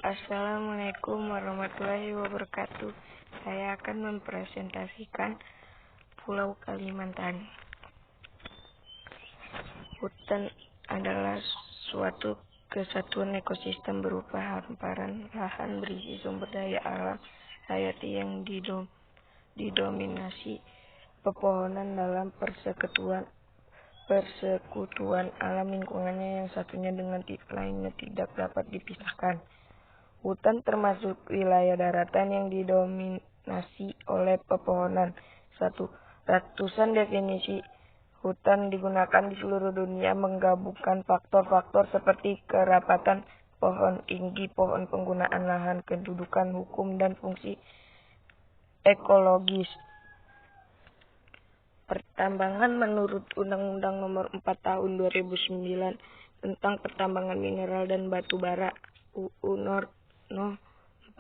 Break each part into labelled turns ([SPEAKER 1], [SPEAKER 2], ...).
[SPEAKER 1] Assalamualaikum warahmatullahi wabarakatuh. Saya akan mempresentasikan Pulau Kalimantan. Hutan adalah suatu kesatuan ekosistem berupa hamparan lahan berisi sumber daya alam hayati yang didominasi pepohonan dalam persekutuan alam lingkungannya yang satunya dengan lainnya tidak dapat dipisahkan. Hutan termasuk wilayah daratan yang didominasi oleh pepohonan. Ratusan definisi hutan digunakan di seluruh dunia menggabungkan faktor-faktor seperti kerapatan pohon tinggi, pohon, penggunaan lahan, kedudukan hukum, dan fungsi ekologis. Pertambangan menurut Undang-Undang Nomor 4 Tahun 2009 tentang Pertambangan Mineral dan Batu Bara UU No.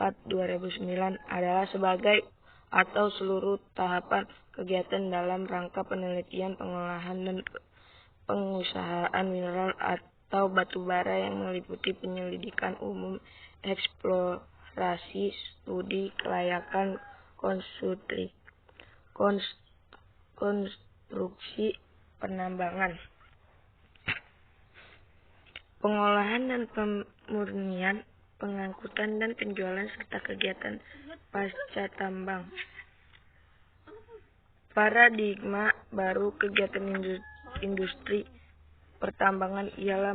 [SPEAKER 1] 4 2009 adalah sebagai atau seluruh tahapan kegiatan dalam rangka penelitian, pengolahan, dan pengusahaan mineral atau batu bara yang meliputi penyelidikan umum, eksplorasi, studi kelayakan, konstruksi penambangan, pengolahan dan pemurnian, pengangkutan dan penjualan, serta kegiatan pasca tambang. Paradigma baru kegiatan industri pertambangan ialah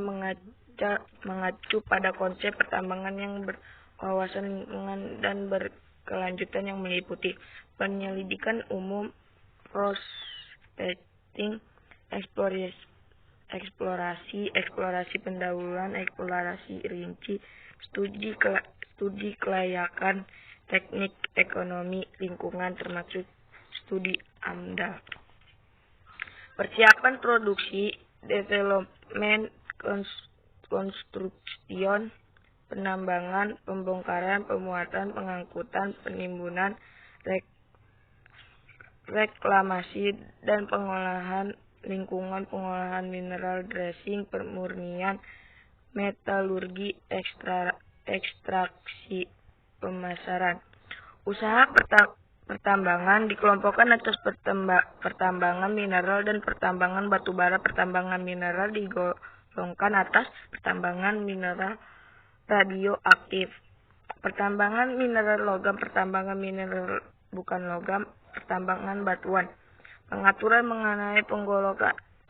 [SPEAKER 1] mengacu pada konsep pertambangan yang berwawasan lingkungan dan berkelanjutan yang meliputi penyelidikan umum, prospecting, eksplorasi pendahuluan, eksplorasi rinci, studi kelayakan, teknik ekonomi lingkungan termasuk studi AMDAL. Persiapan produksi, development, konstruksi, penambangan, pembongkaran, pemuatan, pengangkutan, penimbunan, reklamasi dan pengolahan lingkungan, pengolahan mineral, dressing, pemurnian, metalurgi, ekstraksi, pemasaran. Usaha pertambangan dikelompokkan atas pertambangan mineral dan pertambangan batu bara. Pertambangan mineral digolongkan atas pertambangan mineral radioaktif, pertambangan mineral logam, pertambangan mineral bukan logam, pertambangan batuan. Pengaturan mengenai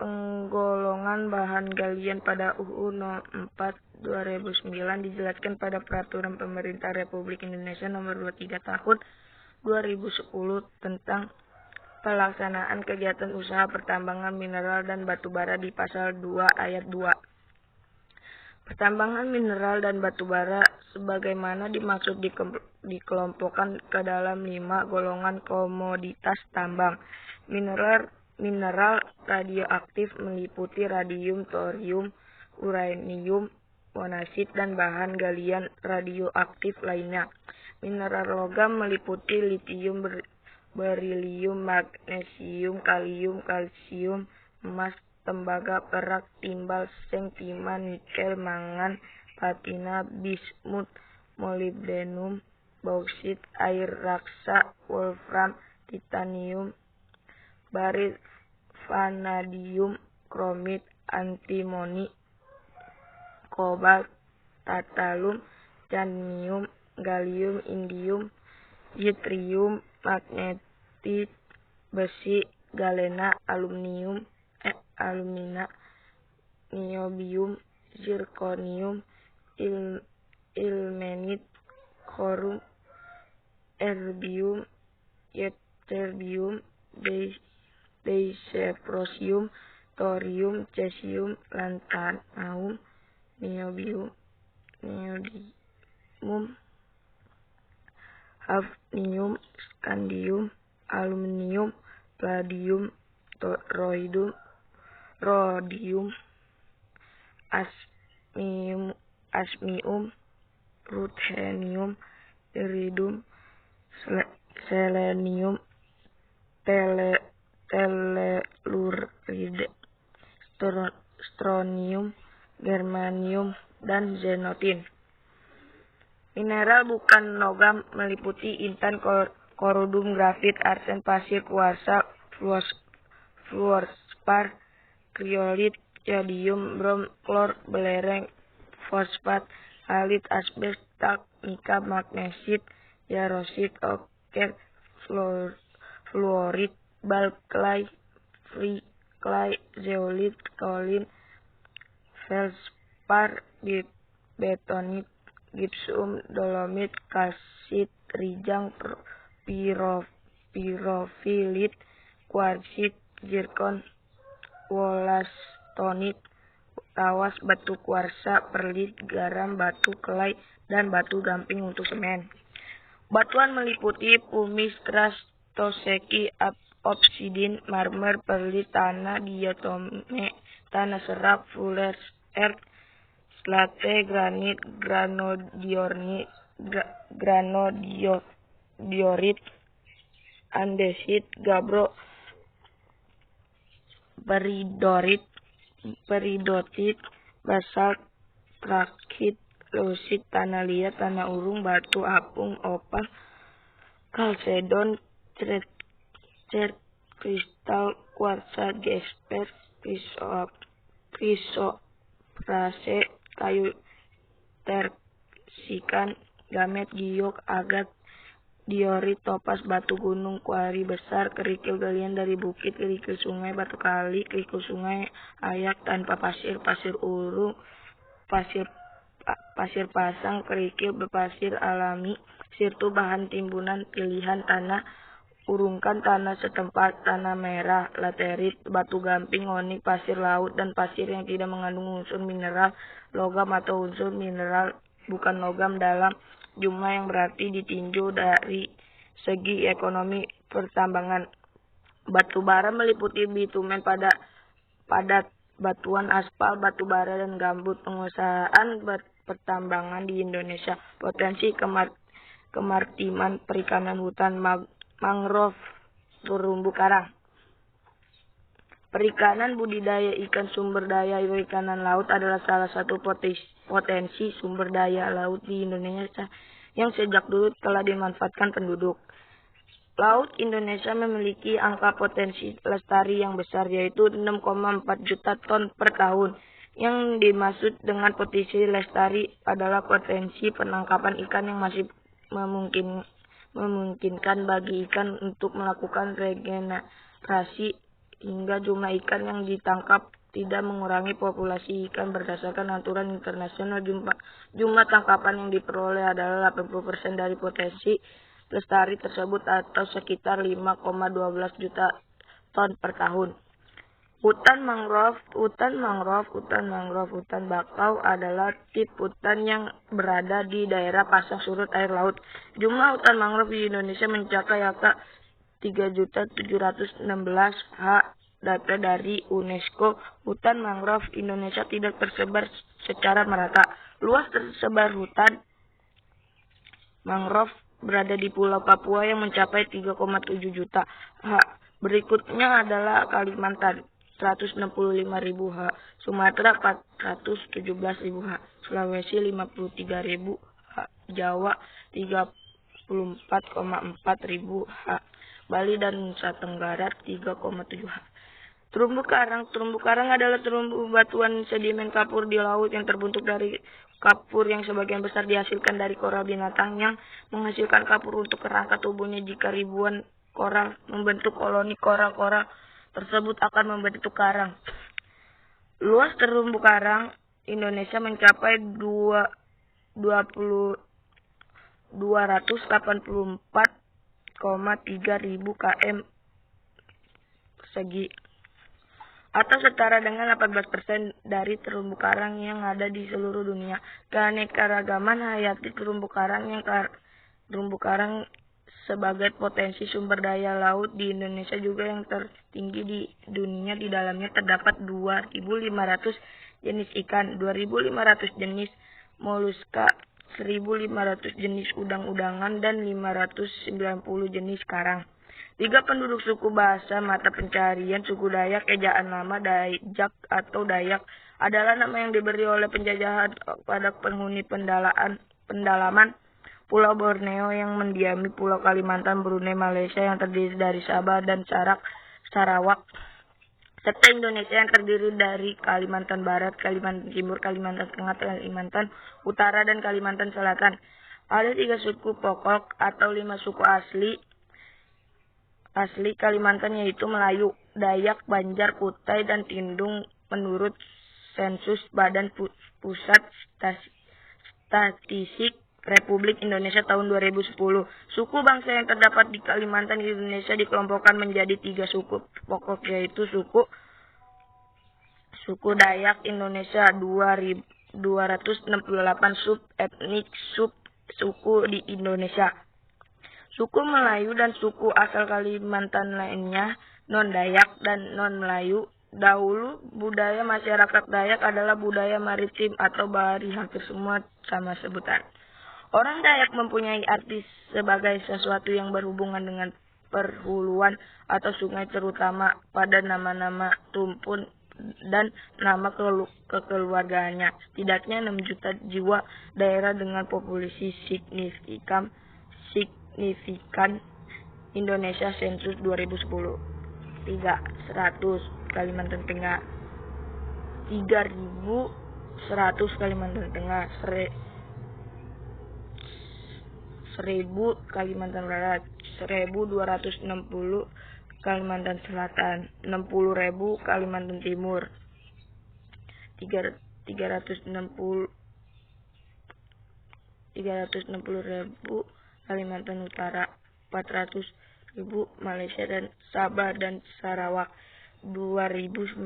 [SPEAKER 1] penggolongan bahan galian pada UU No. 4 2009 dijelaskan pada Peraturan Pemerintah Republik Indonesia Nomor 23 Tahun 2010 tentang pelaksanaan kegiatan usaha pertambangan mineral dan batu bara di Pasal 2 Ayat 2. Pertambangan mineral dan batu bara sebagaimana dimaksud dikelompokkan ke dalam 5 golongan komoditas tambang. Mineral radioaktif meliputi radium, thorium, uranium, monasit, dan bahan galian radioaktif lainnya. Mineral logam meliputi litium, berilium, magnesium, kalium, kalsium, emas, tembaga, perak, timbal, seng, timah, nikel, mangan, platina, bismut, molybdenum, bauksit, air raksa, wolfram, titanium, barit, vanadium, kromit, antimoni, kobalt, tatalum, cadmium, gallium, indium, yttrium, magnetit, besi, galena, alumina, niobium, zirconium, ilmenit, korum, erbium, ytterbium, dysprosium, thorium, cesium, lanthanum, niobium, neodymium, hafnium, scandium, aluminium, palladium, rhodium, osmium, ruthenium, iridium, selenium, tellurid, strontium, germanium, dan xenotin. Mineral bukan logam meliputi intan, korodium, grafit, arsen, pasir, kuarsa, fluorspar, kriolit, yodium, brom, klor, belerang, fosfat, halit, asbes, tak, nika, magnesit, yarosit, oker, fluorit, balklay, freeklay, zeolit, kaolin, felspar, betonit, gipsum, dolomit, kalsit, rijang, pirofilit, kuarsit, zirkon, wollastonit, tawas, batu kuarsa, perlit, garam, batu kelai, dan batu gamping untuk semen. Batuan meliputi pumice, stoseki, obsidin, marmer, perlit, tanah diatome, tanah serak, fuller's earth, slate, granit, granodiorit, andesit, gabbro, peridotit, basalt, trakit, leusit, tanah liat, tanah urung, batu apung, opal, kalsedon, kristal, kuarsa, jasper, krisoprase, kayu tersikan, gamet, giok, agat, diorit, topas, batu gunung, kuari besar, kerikil galian dari bukit, kerikil sungai, batu kali, kerikil sungai, ayak tanpa pasir, pasir urung, pasir pasang, kerikil berpasir alami, sirtu bahan timbunan pilihan tanah, urungkan tanah setempat, tanah merah, laterit, batu gamping, onik, pasir laut, dan pasir yang tidak mengandung unsur mineral, logam atau unsur mineral bukan logam dalam jumlah yang berarti ditinjau dari segi ekonomi pertambangan. Batu bara meliputi bitumen padat, batuan aspal, batu bara, dan gambut. Pengusahaan pertambangan di Indonesia. Potensi kemaritiman, perikanan, hutan mangrove, terumbu karang. Perikanan, budidaya ikan, sumber daya perikanan laut adalah salah satu potensi sumber daya laut di Indonesia yang sejak dulu telah dimanfaatkan penduduk. Laut Indonesia memiliki angka potensi lestari yang besar, yaitu 6,4 juta ton per tahun. Yang dimaksud dengan potensi lestari adalah potensi penangkapan ikan yang masih memungkinkan bagi ikan untuk melakukan regenerasi, hingga jumlah ikan yang ditangkap tidak mengurangi populasi ikan. Berdasarkan aturan internasional, jumlah tangkapan yang diperoleh adalah 80% dari potensi lestari tersebut, atau sekitar 5,12 juta ton per tahun. Hutan mangrove, hutan bakau adalah tip hutan yang berada di daerah pasang surut air laut. Jumlah hutan mangrove di Indonesia mencapai angka 3.716 ha. Data dari UNESCO. Hutan mangrove Indonesia tidak tersebar secara merata. Luas tersebar hutan mangrove berada di Pulau Papua yang mencapai 3,7 juta ha. Berikutnya adalah Kalimantan 165.000 ha, Sumatera 417.000 ha, Sulawesi 53.000 ha, Jawa 34,4.000 ha, Bali dan Nusa Tenggara 3,7 ha. Terumbu karang adalah terumbu batuan sedimen kapur di laut yang terbentuk dari kapur yang sebagian besar dihasilkan dari koral binatang yang menghasilkan kapur untuk kerangka tubuhnya. Jika ribuan koral membentuk koloni, koral-koral tersebut akan membentuk karang. Luas terumbu karang Indonesia mencapai 284,3 ribu km persegi, atau setara dengan 18% dari terumbu karang yang ada di seluruh dunia. Keanekaragaman hayati terumbu karang sebagai potensi sumber daya laut di Indonesia juga yang tertinggi di dunia. Di dalamnya terdapat 2.500 jenis ikan, 2.500 jenis moluska, 1.500 jenis udang-udangan, dan 590 jenis karang. 3 penduduk suku, bahasa, mata pencarian. Suku Dayak, ejaan nama Dajak atau Dayak, adalah nama yang diberi oleh penjajahan pada penghuni pendalaman Pulau Borneo yang mendiami Pulau Kalimantan, Brunei, Malaysia yang terdiri dari Sabah dan Sarawak, serta Indonesia yang terdiri dari Kalimantan Barat, Kalimantan Timur, Kalimantan Tengah, Kalimantan Utara, dan Kalimantan Selatan. Ada 3 suku pokok atau 5 suku asli Kalimantan, yaitu Melayu, Dayak, Banjar, Kutai, dan Tindung menurut sensus Badan Pusat Statistik Republik Indonesia tahun 2010. Suku bangsa yang terdapat di Kalimantan Indonesia dikelompokkan menjadi 3 suku pokok, yaitu suku Dayak Indonesia, 268 sub etnik suku di Indonesia. Suku Melayu dan suku asal Kalimantan lainnya, non-Dayak dan non-Melayu. Dahulu budaya masyarakat Dayak adalah budaya maritim atau bahari, hampir semua sama sebutan. Orang Dayak mempunyai arti sebagai sesuatu yang berhubungan dengan perhuluan atau sungai, terutama pada nama-nama rumpun dan nama kekeluargaannya. Setidaknya 6 juta jiwa, daerah dengan populasi signifikan Indonesia sensus 2010. 100 Kalimantan Tengah, 3.100 Kalimantan Tengah, 1.000 Kalimantan Barat, 1.260 Kalimantan Selatan, 60.000 Kalimantan Timur, 360.000 Kalimantan Utara, 400.000 Malaysia dan Sabah dan Sarawak, 2.900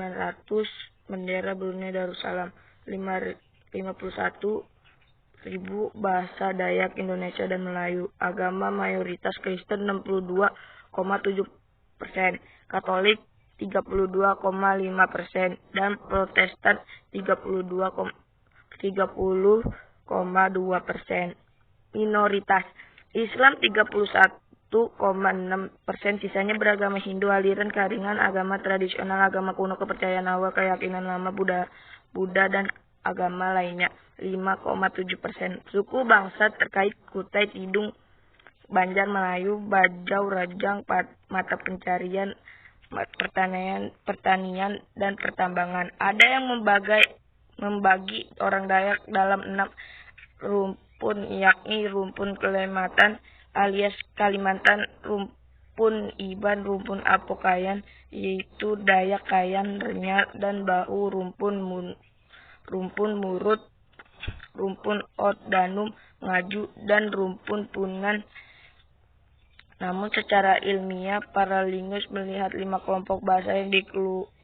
[SPEAKER 1] bendera Brunei Darussalam, 51.000 bahasa Dayak Indonesia dan Melayu. Agama mayoritas Kristen 62,7%, Katolik 32,5%, dan Protestan 30,2%. Minoritas Islam 31,6%, sisanya beragama Hindu, aliran Karingan, agama tradisional, agama kuno, kepercayaan awal, keyakinan lama, Buddha dan agama lainnya 5,7%. Suku bangsa terkait Kutai, Tidung, Banjar, Melayu, Bajau, Rajang, mata pencarian, pertanian dan pertambangan. Ada yang membagi orang Dayak dalam 6 rumpun, yakni rumpun Kalimantan alias Kalimantan, rumpun Iban, rumpun Apokayan yaitu Dayak, Kayan, Renyah dan Bau, rumpun Murut, rumpun Ot, Danum, Ngaju, dan rumpun Punan. Namun secara ilmiah, para linguis melihat 5 kelompok bahasa yang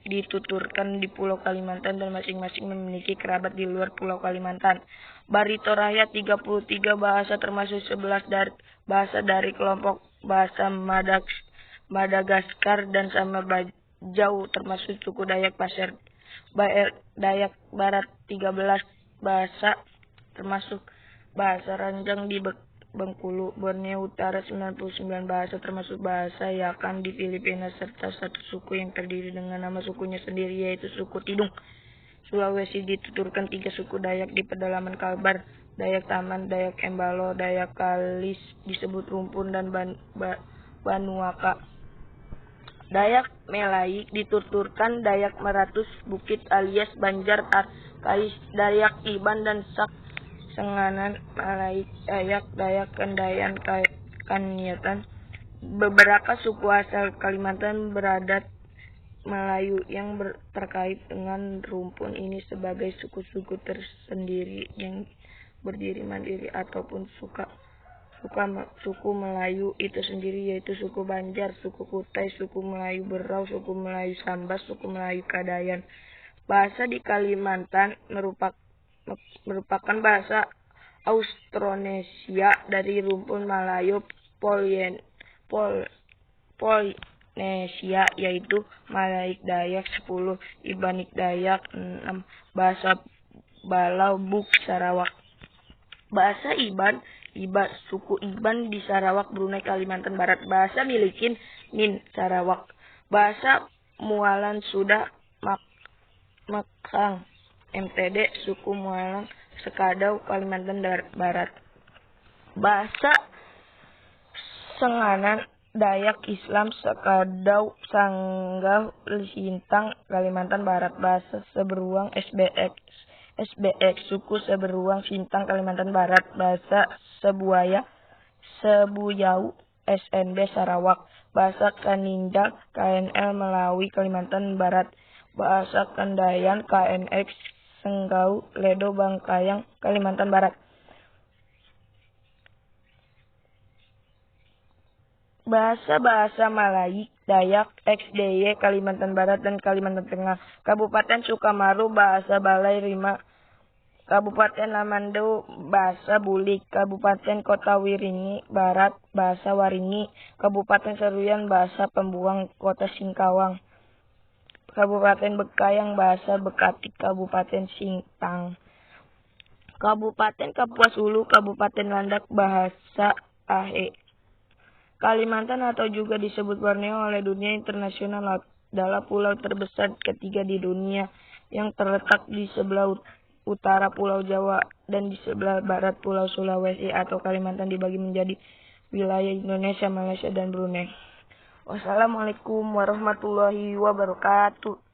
[SPEAKER 1] dituturkan di Pulau Kalimantan dan masing-masing memiliki kerabat di luar Pulau Kalimantan. Barito Rakyat 33 bahasa, termasuk 11 bahasa dari kelompok bahasa Madagaskar, dan sama Bajau termasuk suku Dayak Pasir. Dayak Barat 13 bahasa, termasuk bahasa Ranjang di Bengkulu. Borneo Utara 99 bahasa, termasuk bahasa Yakan di Filipina, serta 1 suku yang terdiri dengan nama sukunya sendiri, yaitu suku Tidung. Sulawesi dituturkan 3 suku Dayak di pedalaman Kalbar, Dayak Taman, Dayak Embalo, Dayak Kalis disebut Rumpun, dan Banuaka. Dayak Melayu dituturkan Dayak Meratus Bukit alias Banjar Kais, Dayak Iban dan Sak Senganan, Melayu, Dayak Kendayan, Kaniatan. Beberapa suku asal Kalimantan beradat Melayu yang terkait dengan rumpun ini sebagai suku-suku tersendiri yang berdiri mandiri, ataupun suku Melayu itu sendiri, yaitu suku Banjar, suku Kutai, suku Melayu Berau, suku Melayu Sambas, suku Melayu Kadayan. Bahasa di Kalimantan merupakan bahasa Austronesia dari rumpun Malayo Polinesia, yaitu Malaik Dayak 10, Ibanik Dayak 6, bahasa Balau Buk Sarawak. Bahasa Iban, suku Iban di Sarawak, Brunei, Kalimantan Barat. Bahasa Milikin, Min, Sarawak. Bahasa Mualan Sudah, Maksang, MTD, suku Mualang, Sekadau, Kalimantan Barat. Bahasa Senganan Dayak Islam Sekadau Sanggau Sintang Kalimantan Barat. Bahasa Seberuang SBX Suku Seberuang Sintang Kalimantan Barat. Bahasa Sebuaya Sebuyau SNB Sarawak. Bahasa Kanindal KNL Melawi Kalimantan Barat. Bahasa Kendayan KNX Senggau Ledo Bangkayang Kalimantan Barat. Bahasa-bahasa Malayi, Dayak, XDY, Kalimantan Barat, dan Kalimantan Tengah. Kabupaten Sukamaru, Bahasa Balai Rima. Kabupaten Lamandau, Bahasa Bulik. Kabupaten Kota Wiringi Barat, Bahasa Waringi. Kabupaten Seruyan, Bahasa Pembuang. Kota Singkawang. Kabupaten Bekayang, Bahasa Bekatik. Kabupaten Sintang. Kabupaten Kapuas Hulu, Kabupaten Landak, Bahasa Ahe. Kalimantan atau juga disebut Borneo oleh dunia internasional adalah pulau terbesar ketiga di dunia yang terletak di sebelah utara Pulau Jawa dan di sebelah barat Pulau Sulawesi atau Kalimantan dibagi menjadi wilayah Indonesia, Malaysia, dan Brunei. Wassalamualaikum warahmatullahi wabarakatuh.